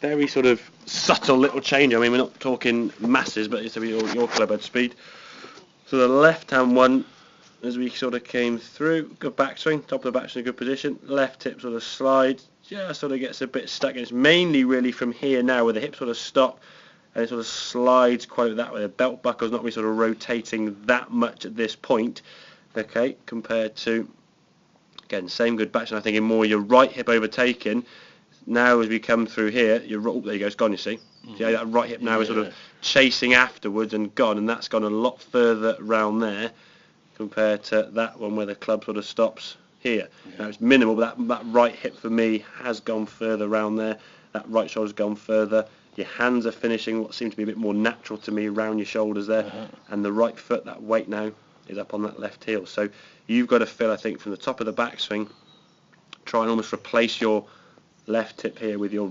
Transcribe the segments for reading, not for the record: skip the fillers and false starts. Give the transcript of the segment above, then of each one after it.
very sort of subtle little change. I mean, we're not talking masses, but it's your club head speed. So the left-hand one, as we sort of came through, good backswing, top of the backswing, good position. Left hip sort of slides, just sort of gets a bit stuck. And it's mainly really from here now where the hip sort of stop and it sort of slides quite a bit that way. The belt buckle's not really sort of rotating that much at this point, okay, compared to, again, same good backswing. I think in more your right hip overtaking. Now as we come through here, there you go, it's gone, you see. See how that right hip now is sort of chasing afterwards and gone, and that's gone a lot further round there compared to that one where the club sort of stops here. Now it's minimal, but that right hip for me has gone further round there. That right shoulder's gone further. Your hands are finishing what seems to be a bit more natural to me around your shoulders there. And the right foot, that weight now is up on that left heel. So you've got to feel, I think, from the top of the backswing, try and almost replace your left hip here with your,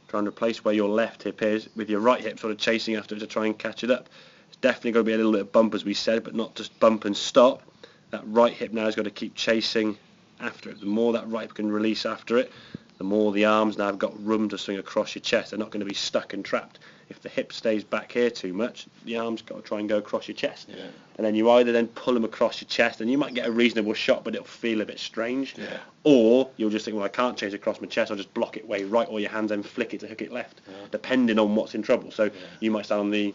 try and replace where your left hip is with your right hip sort of chasing after it to try and catch it up. It's definitely got to be a little bit of bump, as we said, but not just bump and stop. That right hip now has got to keep chasing after it. The more that right hip can release after it, the more the arms now have got room to swing across your chest. They're not going to be stuck and trapped. If the hip stays back here too much, the arms got to try and go across your chest. And then you either then pull them across your chest, and you might get a reasonable shot, but it'll feel a bit strange. Or you'll just think, well, I can't change across my chest, I'll just block it way right, or your hands then flick it to hook it left, depending on what's in trouble. So you might stand on the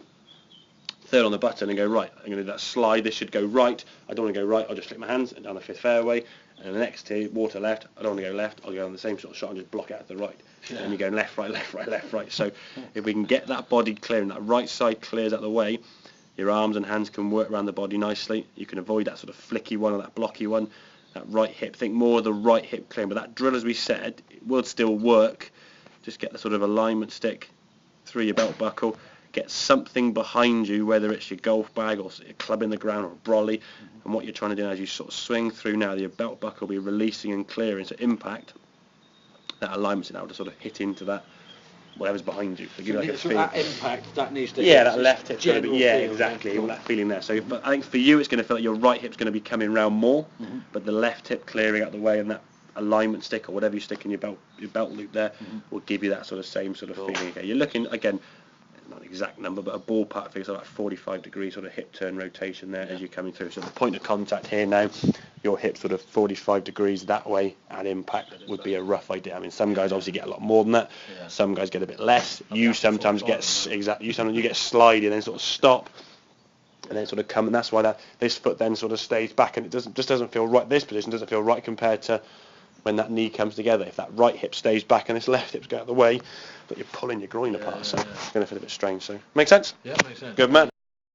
third on the button and go, right, I'm going to do that slide, this should go right, I don't want to go right, I'll just flick my hands and down the fifth fairway, and the next tee, water left, I don't want to go left, I'll go on the same sort of shot and just block it out to the right. And you're going left, right, left, right, left, right. So if we can get that body clear and that right side clears out the way, your arms and hands can work around the body nicely. You can avoid that sort of flicky one or that blocky one. That right hip, think more of the right hip clear. But that drill, as we said, it will still work. Just get the sort of alignment stick through your belt buckle. Get something behind you, whether it's your golf bag or a club in the ground or a brolly. And what you're trying to do now is you sort of swing through now, your belt buckle will be releasing and clearing. So impact, that alignment's now to sort of hit into that, whatever's behind you. So give like a feel. That impact, that needs to that left hip's going to be, feel, exactly, all that feeling there. So but I think for you it's going to feel like your right hip's going to be coming round more, but the left hip clearing out the way, and that alignment stick or whatever you stick in your belt loop there will give you that sort of same sort of feeling. Okay, you're looking, again, not an exact number, but a ballpark figure, so like 45 degree sort of hip turn rotation there as you're coming through. So the point of contact here now, your hip sort of 45 degrees that way at impact would be a rough idea. I mean, some guys obviously get a lot more than that. Some guys get a bit less. You sometimes get you get sliding and then sort of stop and then sort of come, and that's why this foot then sort of stays back, and it doesn't feel right. This position doesn't feel right compared to when that knee comes together. If that right hip stays back and this left hip's going out of the way, but you're pulling your groin apart, so it's going to feel a bit strange. So, make sense? Yeah, makes sense. Good man.